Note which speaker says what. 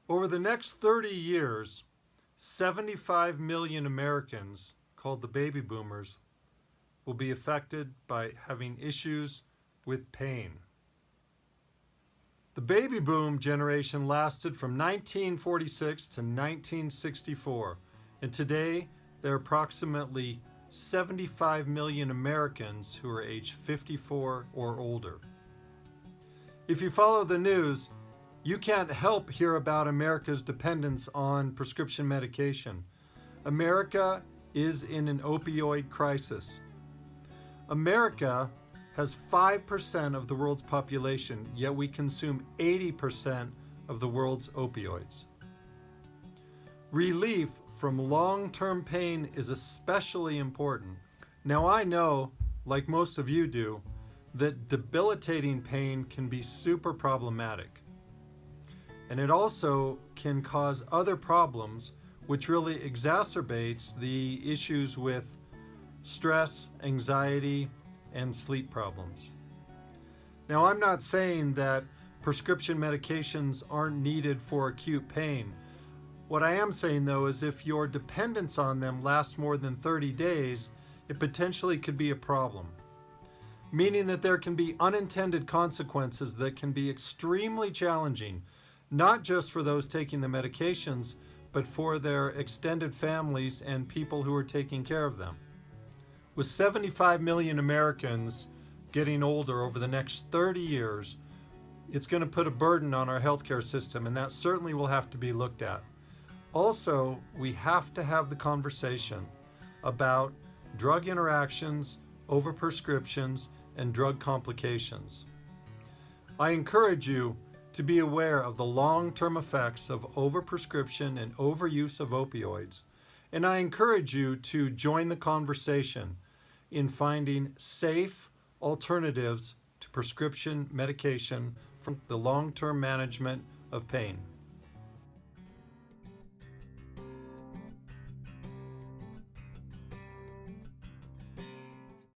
Speaker 1: Over the next 30 years, 75 million Americans, called the baby boomers, will be affected by having issues with pain. The baby boom generation lasted from 1946 to 1964, and today there are approximately 75 million Americans who are age 54 or older. If you follow the news, you can't help hear about America's dependence on prescription medication. America is in an opioid crisis. America has 5% of the world's population, yet we consume 80% of the world's opioids. Relief from long-term pain is especially important. Now I know, like most of you do, that debilitating pain can be super problematic. And it also can cause other problems, which really exacerbates the issues with stress, anxiety, and sleep problems. Now, I'm not saying that prescription medications aren't needed for acute pain. What I am saying, though, is if your dependence on them lasts more than 30 days, it potentially could be a problem. Meaning that there can be unintended consequences that can be extremely challenging, not just for those taking the medications, but for their extended families and people who are taking care of them. With 75 million Americans getting older over the next 30 years, it's going to put a burden on our healthcare system, and that certainly will have to be looked at. Also, we have to have the conversation about drug interactions, overprescriptions, and drug complications. I encourage you to be aware of the long-term effects of overprescription and overuse of opioids, and I encourage you to join the conversation in finding safe alternatives to prescription medication for the long-term management of pain.